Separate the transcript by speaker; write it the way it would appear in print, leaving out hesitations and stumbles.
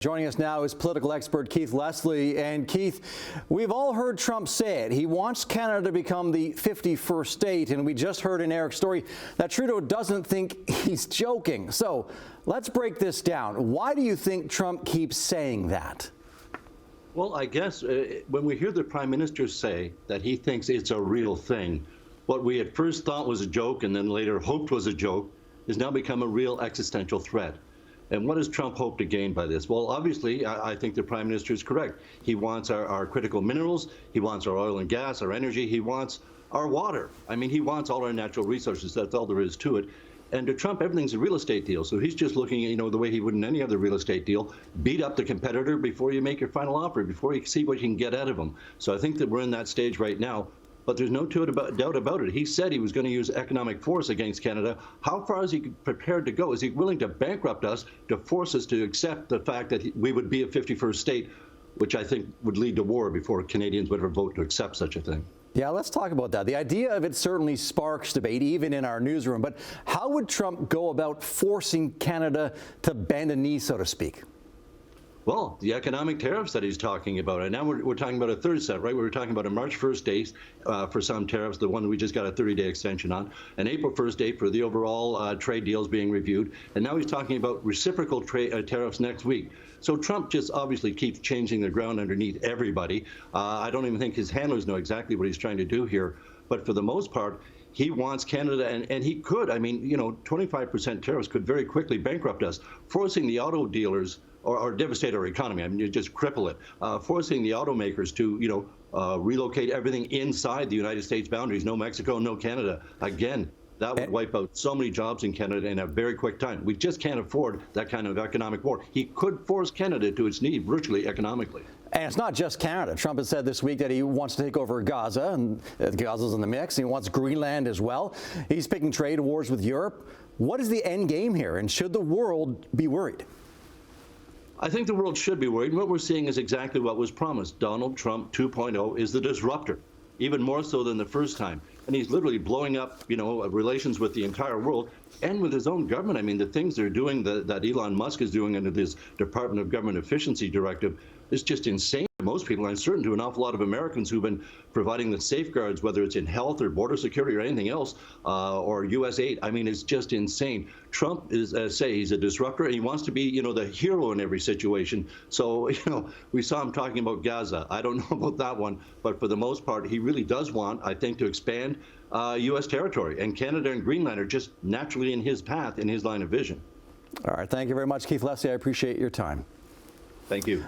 Speaker 1: Joining us now is political expert Keith Leslie. And Keith, we've all heard Trump say it. He wants Canada to become the 51st state. And we just heard in Eric's story that Trudeau doesn't think he's joking. So let's break this down. Why do you think Trump keeps saying that?
Speaker 2: Well, I guess when we hear the Prime Minister say that he thinks it's a real thing, what we at first thought was a joke and then later hoped was a joke has now become a real existential threat. And what does Trump hope to gain by this? Well, obviously, I think the Prime Minister is correct. He wants our critical minerals. He wants our oil and gas, our energy. He wants our water. I mean, he wants all our natural resources. That's all there is to it. And to Trump, everything's a real estate deal. So he's just looking at, the way he would in any other real estate deal, beat up the competitor before you make your final offer, before you see what you can get out of him. So I think that we're in that stage right now. But there's no doubt about it. He said he was going to use economic force against Canada. How far is he prepared to go? Is he willing to bankrupt us to force us to accept the fact that we would be a 51st state, which I think would lead to war before Canadians would ever vote to accept such a thing?
Speaker 1: Yeah, let's talk about that. The idea of it certainly sparks debate, even in our newsroom. But how would Trump go about forcing Canada to bend a knee, so to speak?
Speaker 2: Well, the economic tariffs that he's talking about, and now we're talking about a third set, right? We were talking about a March 1st date for some tariffs, the one we just got a 30-day extension on, an April 1st date for the overall trade deals being reviewed, and now he's talking about reciprocal tariffs next week. So Trump just obviously keeps changing the ground underneath everybody. I don't even think his handlers know exactly what he's trying to do here, but for the most part, he wants Canada, and he could. I mean, 25% tariffs could very quickly bankrupt us, forcing the auto dealers or devastate our economy. I mean, you just cripple it. Forcing the automakers to, relocate everything inside the United States boundaries. No Mexico, no Canada. Again, that would wipe out so many jobs in Canada in a very quick time. We just can't afford that kind of economic war. He could force Canada to its knees virtually economically.
Speaker 1: And it's not just Canada. Trump has said this week that he wants to take over Gaza, and Gaza's in the mix. He wants Greenland as well. He's picking trade wars with Europe. What is the end game here, and should the world be worried?
Speaker 2: I think the world should be worried. What we're seeing is exactly what was promised. Donald Trump 2.0 is the disruptor, even more so than the first time. And he's literally blowing up, relations with the entire world and with his own government. I mean, the things they're doing that Elon Musk is doing under this Department of Government Efficiency Directive is just insane to most people. I'm certain to an awful lot of Americans who've been providing the safeguards, whether it's in health or border security or anything else, or U.S. aid. I mean, it's just insane. Trump is, he's a disruptor, and he wants to be, the hero in every situation. So, we saw him talking about Gaza. I don't know about that one, but for the most part, he really does want, I think, to expand U.S. territory. And Canada and Greenland are just naturally in his path, in his line of vision.
Speaker 1: All right. Thank you very much, Keith Leslie. I appreciate your time.
Speaker 2: Thank you.